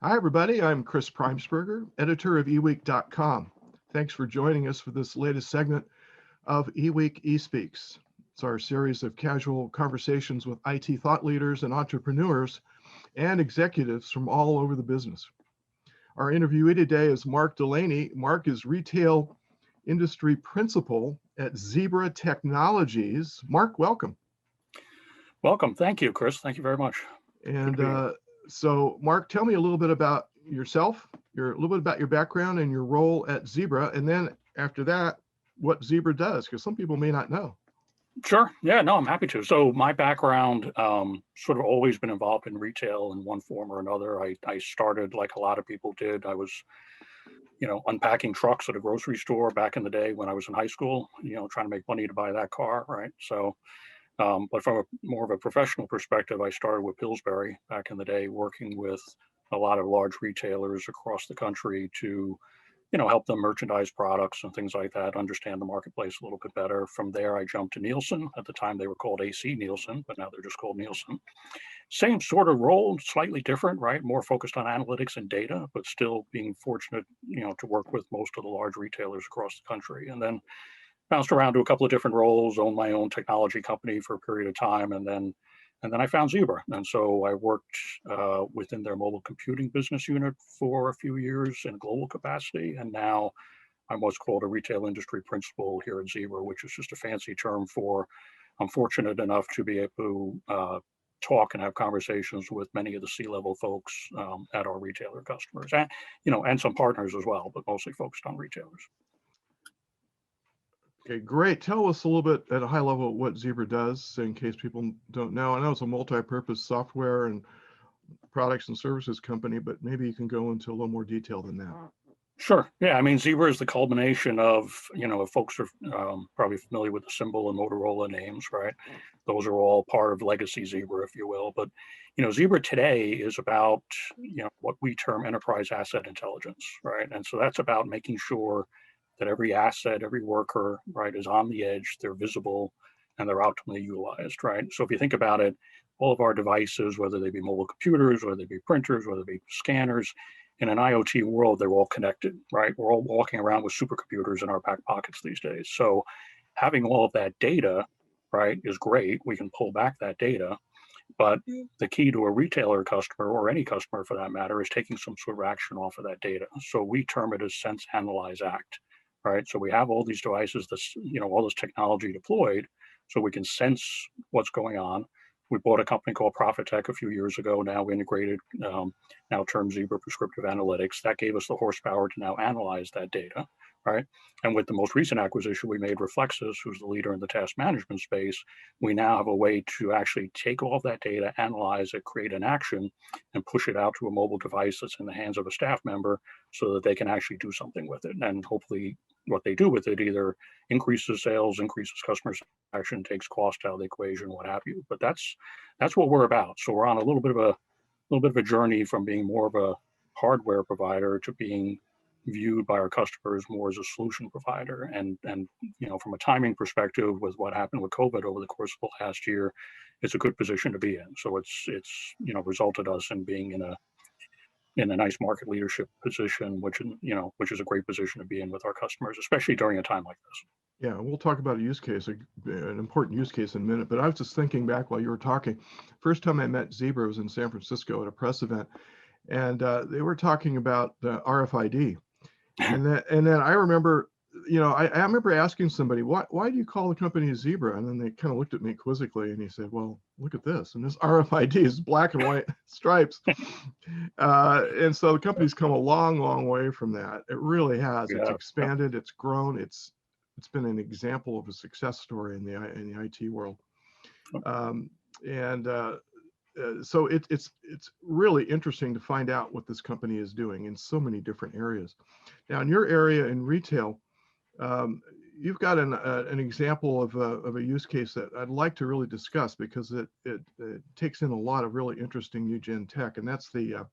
Hi, everybody. I'm Chris Preimesberger, editor of eWEEK.com. Thanks for joining us for this latest segment of eWEEK eSpeaks. It's our series of casual conversations with IT thought leaders and entrepreneurs and executives from all over the business. Our interviewee today is Mark Delaney. Mark is retail industry principal at Zebra Technologies. Mark, welcome. Welcome. Thank you, Chris. Thank you very much. And so, Mark, tell me a little bit about yourself, a little bit about your background and your role at Zebra, and then after that, what Zebra does, because some people may not know. Sure. Yeah, no, I'm happy to. So my background, sort of always been involved in retail in one form or another. I started like a lot of people did. I was, unpacking trucks at a grocery store back in the day when I was in high school, trying to make money to buy that car, right? So but from more of a professional perspective, I started with Pillsbury back in the day, working with a lot of large retailers across the country to, help them merchandise products and things like that, understand the marketplace a little bit better. From there, I jumped to Nielsen. At the time, they were called AC Nielsen, but now they're just called Nielsen. Same sort of role, slightly different, right? More focused on analytics and data, but still being fortunate, to work with most of the large retailers across the country. And then bounced around to a couple of different roles, owned my own technology company for a period of time, and then I found Zebra. And so I worked within their mobile computing business unit for a few years in a global capacity, and now I'm what's called a retail industry principal here at Zebra, which is just a fancy term for I'm fortunate enough to be able to talk and have conversations with many of the C-level folks at our retailer customers, and some partners as well, but mostly focused on retailers. Okay, great. Tell us a little bit at a high level what Zebra does, in case people don't know. I know it's a multi-purpose software and products and services company, but maybe you can go into a little more detail than that. Sure. Yeah. I mean, Zebra is the culmination of, if folks are probably familiar with the symbol and Motorola names, right? Those are all part of legacy Zebra, if you will. But, Zebra today is about, what we term enterprise asset intelligence, right? And so that's about making sure that every asset, every worker, right, is on the edge, they're visible, and they're optimally utilized, right? So if you think about it, all of our devices, whether they be mobile computers, whether they be printers, whether they be scanners, in an IoT world, they're all connected, right? We're all walking around with supercomputers in our back pockets these days. So having all of that data, right, is great. We can pull back that data. But the key to a retailer customer, or any customer for that matter, is taking some sort of action off of that data. So we term it as sense, analyze, act, right? So we have all these devices, all this technology deployed, so we can sense what's going on. We bought a company called Profitech a few years ago, now integrated, now termed Zebra Prescriptive Analytics. That gave us the horsepower to now analyze that data, right? And with the most recent acquisition we made, Reflexis, who's the leader in the task management space, we now have a way to actually take all of that data, analyze it, create an action, and push it out to a mobile device that's in the hands of a staff member so that they can actually do something with it. And hopefully what they do with it either increases sales, increases customer satisfaction, takes cost out of the equation, what have you. But that's what we're about. So we're on a little bit of a journey from being more of a hardware provider to being viewed by our customers more as a solution provider. And from a timing perspective, with what happened with COVID over the course of the last year, it's a good position to be in. So it's resulted us in being in a nice market leadership position, which is a great position to be in with our customers, especially during a time like this. Yeah, we'll talk about a use case, an important use case in a minute. But I was just thinking back while you were talking. First time I met Zebra was in San Francisco at a press event, and they were talking about the RFID. And then I remember, I remember asking somebody, why do you call the company Zebra? And then they kind of looked at me quizzically, and he said, well, look at this. And this RFID is black and white stripes. And so the company's come a long, long way from that. It really has. It's expanded. It's grown. It's been an example of a success story in the IT world. So it's really interesting to find out what this company is doing in so many different areas. Now, in your area in retail, you've got an example of a use case that I'd like to really discuss, because it takes in a lot of really interesting new gen tech, and that's the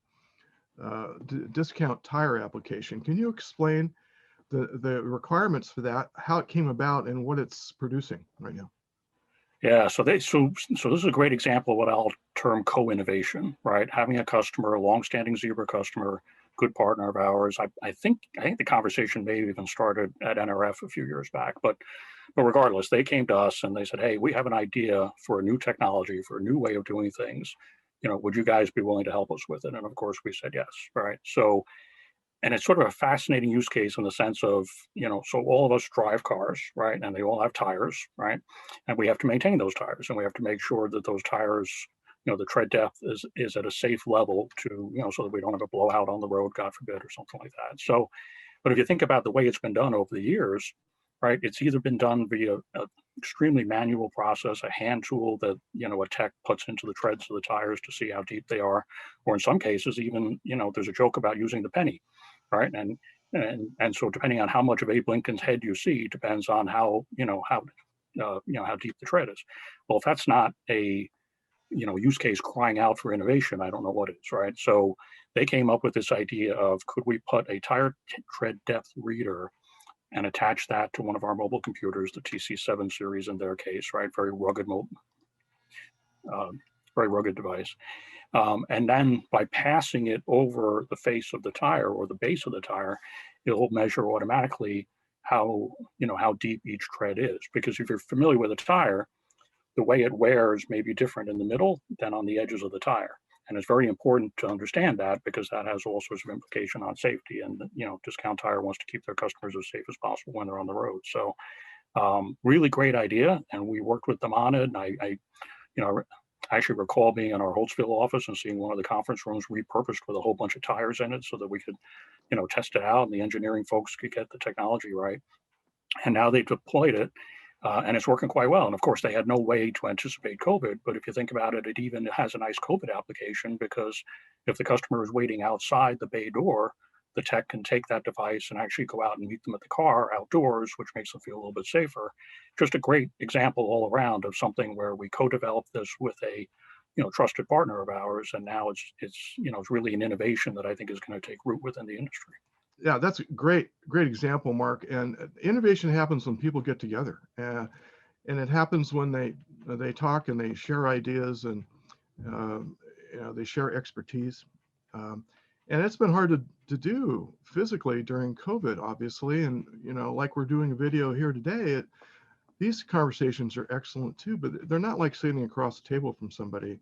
discount tire application. Can you explain the requirements for that, how it came about, and what it's producing right now? Yeah, so this is a great example of what I'll term co-innovation, right? Having a customer, a long-standing Zebra customer, good partner of ours. I think the conversation may have even started at NRF a few years back, but regardless, they came to us and they said, "Hey, we have an idea for a new technology, for a new way of doing things. Would you guys be willing to help us with it?" And of course, we said yes, right? So and it's sort of a fascinating use case in the sense of, so all of us drive cars, right? And they all have tires, right? And we have to maintain those tires and we have to make sure that those tires, the tread depth is at a safe level to, so that we don't have a blowout on the road, God forbid, or something like that. So, but if you think about the way it's been done over the years, right, it's either been done via an extremely manual process, a hand tool that, a tech puts into the treads of the tires to see how deep they are, or in some cases, even, there's a joke about using the penny, right? And so depending on how much of Abe Lincoln's head you see depends on how deep the tread is. Well, if that's not a use case crying out for innovation, I don't know what is, right? So they came up with this idea of, could we put a tire tread depth reader and attach that to one of our mobile computers, the TC7 series in their case, right? Uh, very rugged device. And then by passing it over the face of the tire or the base of the tire, it'll measure automatically how deep each tread is. Because if you're familiar with a tire, the way it wears may be different in the middle than on the edges of the tire. And it's very important to understand that because that has all sorts of implication on safety. And, Discount Tire wants to keep their customers as safe as possible when they're on the road. So really great idea. And we worked with them on it. And I actually recall being in our Holtzville office and seeing one of the conference rooms repurposed with a whole bunch of tires in it so that we could, test it out and the engineering folks could get the technology right. And now they've deployed it and it's working quite well. And of course, they had no way to anticipate COVID. But if you think about it, it even has a nice COVID application because if the customer is waiting outside the bay door, the tech can take that device and actually go out and meet them at the car outdoors, which makes them feel a little bit safer. Just a great example all around of something where we co-developed this with a trusted partner of ours, and now it's really an innovation that I think is going to take root within the industry. Yeah, that's a great example, Mark. And innovation happens when people get together, and it happens when they talk and they share ideas and they share expertise. And it's been hard to do physically during COVID, obviously. And like we're doing a video here today, these conversations are excellent too, but they're not like sitting across the table from somebody,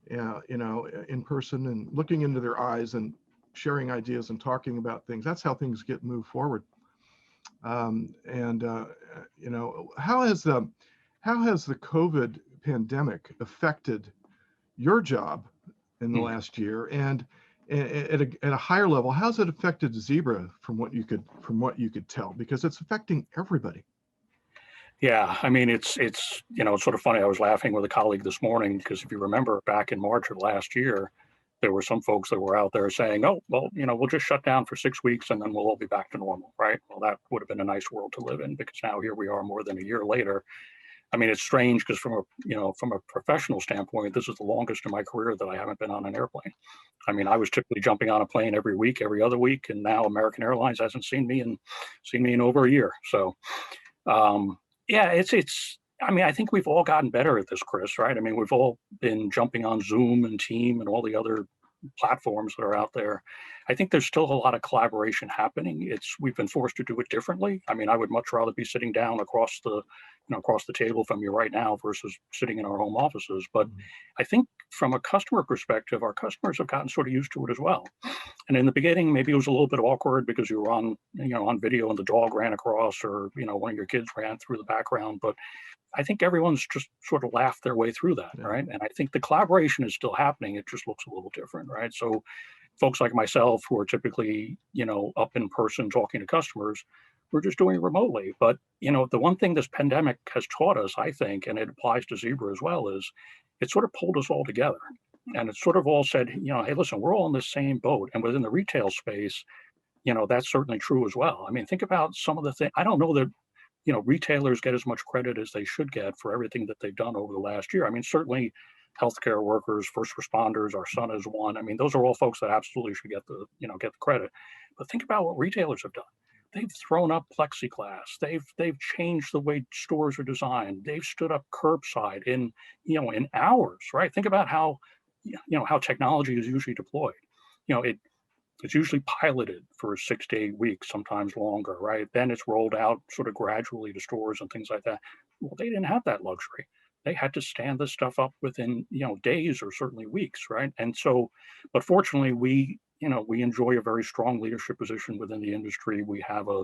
in person and looking into their eyes and sharing ideas and talking about things. That's how things get moved forward. And how has the COVID pandemic affected your job in the last year? And at a higher level, how's it affected Zebra from what you could tell? Because it's affecting everybody. Yeah, I mean, it's sort of funny. I was laughing with a colleague this morning because if you remember back in March of last year, there were some folks that were out there saying, "Oh, well, we'll just shut down for 6 weeks and then we'll all be back to normal," right? Well, that would have been a nice world to live in because now here we are more than a year later. I mean, it's strange because from a professional standpoint, this is the longest in my career that I haven't been on an airplane. I mean, I was typically jumping on a plane every week, every other week, and now American Airlines hasn't seen me in over a year. So yeah, it's. I mean, I think we've all gotten better at this, Chris. Right? I mean, we've all been jumping on Zoom and Team and all the other platforms that are out there. I think there's still a lot of collaboration happening. We've been forced to do it differently. I mean, I would much rather be sitting down across the table from you right now versus sitting in our home offices. But I think from a customer perspective, our customers have gotten sort of used to it as well. And in the beginning, maybe it was a little bit awkward because you were on video and the dog ran across or, one of your kids ran through the background. But I think everyone's just sort of laughed their way through that, right? And I think the collaboration is still happening. It just looks a little different, right? So folks like myself who are typically, up in person talking to customers, we're just doing it remotely. But, the one thing this pandemic has taught us, I think, and it applies to Zebra as well, is it sort of pulled us all together. And it sort of all said, hey, listen, we're all in the same boat. And within the retail space, that's certainly true as well. I mean, think about some of the things. I don't know that retailers get as much credit as they should get for everything that they've done over the last year. I mean, certainly healthcare workers, first responders, our son is one. I mean, those are all folks that absolutely should get the credit. But think about what retailers have done. they've thrown up plexiglass. They've changed the way stores are designed. They've stood up curbside in hours, right? Think about how how technology is usually deployed. It's usually piloted for 6 to 8 weeks, sometimes longer, right? Then it's rolled out sort of gradually to stores and things like that. Well, they didn't have that luxury. They had to stand this stuff up within, days or certainly weeks, right? And so, but fortunately, we enjoy a very strong leadership position within the industry. We have a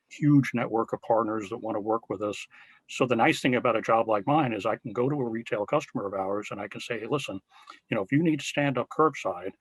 huge network of partners that want to work with us. So the nice thing about a job like mine is I can go to a retail customer of ours and I can say, hey, listen, if you need to stand up curbside,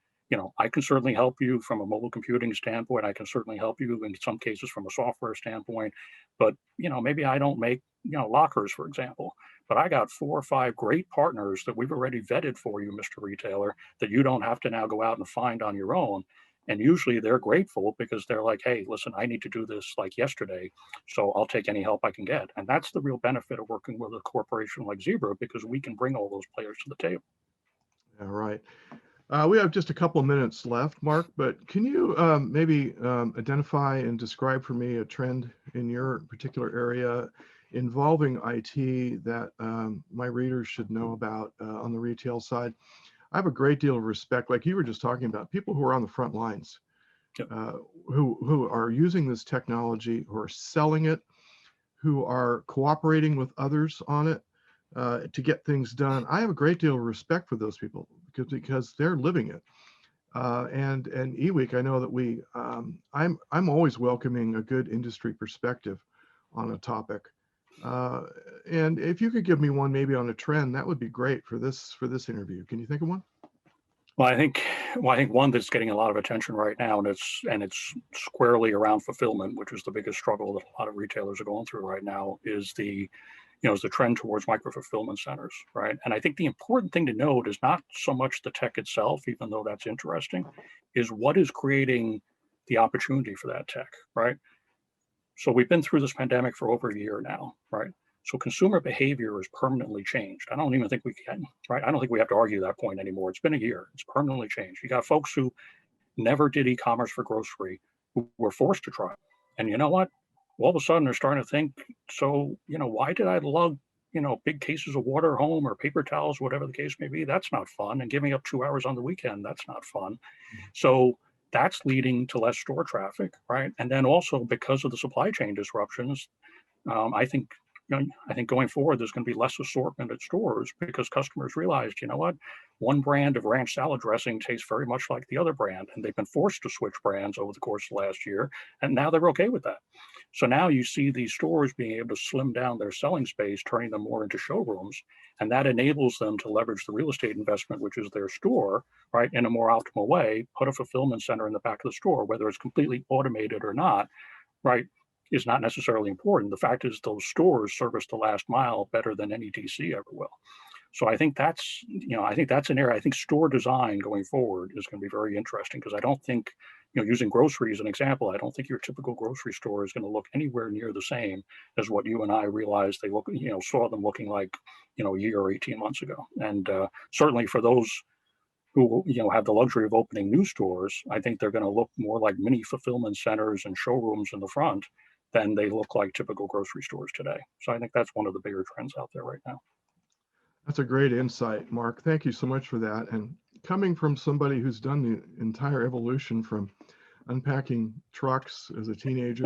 I can certainly help you from a mobile computing standpoint. I can certainly help you in some cases from a software standpoint. But, maybe I don't make, lockers, for example, but I got 4 or 5 great partners that we've already vetted for you, Mr. Retailer, that you don't have to now go out and find on your own. And usually they're grateful because they're like, hey, listen, I need to do this like yesterday. So I'll take any help I can get. And that's the real benefit of working with a corporation like Zebra, because we can bring all those players to the table. All right. We have just a couple of minutes left, Mark, but can you maybe identify and describe for me a trend in your particular area involving IT that my readers should know about on the retail side? I have a great deal of respect, like you were just talking about, people who are on the front lines, Yep. who are using this technology, who are selling it, who are cooperating with others on it to get things done. I have a great deal of respect for those people because they're living it. And eWEEK, I know that I'm always welcoming a good industry perspective on a topic. And if you could give me one maybe on a trend, that would be great for this interview. Can you think of one? Well, I think one that's getting a lot of attention right now, and it's squarely around fulfillment, which is the biggest struggle that a lot of retailers are going through right now, is the trend towards micro fulfillment centers, right? And I think the important thing to note is not so much the tech itself, even though that's interesting, is what is creating the opportunity for that tech, right? So we've been through this pandemic for over a year now, right? So consumer behavior is permanently changed. I don't even think we can, right? I don't think we have to argue that point anymore. It's been a year. It's permanently changed. You got folks who never did e-commerce for grocery who were forced to try it. And you know what? All of a sudden they're starting to think, so, why did I lug, big cases of water home or paper towels, whatever the case may be? That's not fun. And giving up 2 hours on the weekend, that's not fun. So that's leading to less store traffic, right? And then also because of the supply chain disruptions, I think going forward, there's going to be less assortment at stores because customers realized, what, one brand of ranch salad dressing tastes very much like the other brand, and they've been forced to switch brands over the course of last year, and now they're okay with that. So now you see these stores being able to slim down their selling space, turning them more into showrooms, and that enables them to leverage the real estate investment, which is their store, right, in a more optimal way, put a fulfillment center in the back of the store, whether it's completely automated or not, right, is not necessarily important. The fact is those stores service the last mile better than any DC ever will. So I think that's an area. I think store design going forward is going to be very interesting because I don't think, using grocery as an example, I don't think your typical grocery store is going to look anywhere near the same as what you and I realized they saw them looking like, a year or 18 months ago. And certainly for those who have the luxury of opening new stores, I think they're going to look more like mini fulfillment centers and showrooms in the front than they look like typical grocery stores today. So I think that's one of the bigger trends out there right now. That's a great insight, Mark. Thank you so much for that. And coming from somebody who's done the entire evolution from unpacking trucks as a teenager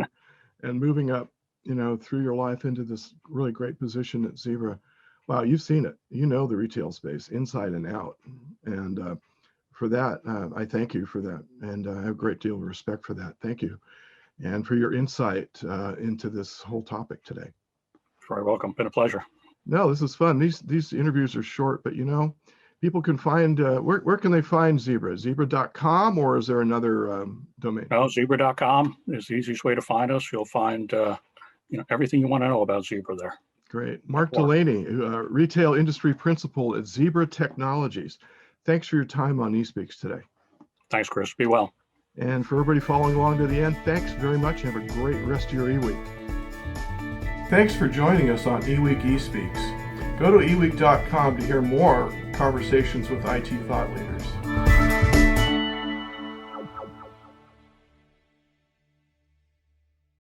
and moving up, through your life into this really great position at Zebra. Wow, you've seen it. You know the retail space inside and out. And for that, I thank you for that. And I have a great deal of respect for that. Thank you. And for your insight into this whole topic today. Very welcome. Been a pleasure. No, this is fun. These interviews are short, but people can find, where can they find Zebra? Zebra.com, or is there another domain? No, Zebra.com is the easiest way to find us. You'll find everything you want to know about Zebra there. Great. Mark Delaney, retail industry principal at Zebra Technologies. Thanks for your time on eSpeaks today. Thanks, Chris. Be well. And for everybody following along to the end, thanks very much. Have a great rest of your eWEEK. Thanks for joining us on eWEEK eSpeaks. Go to eWEEK.com to hear more conversations with IT thought leaders.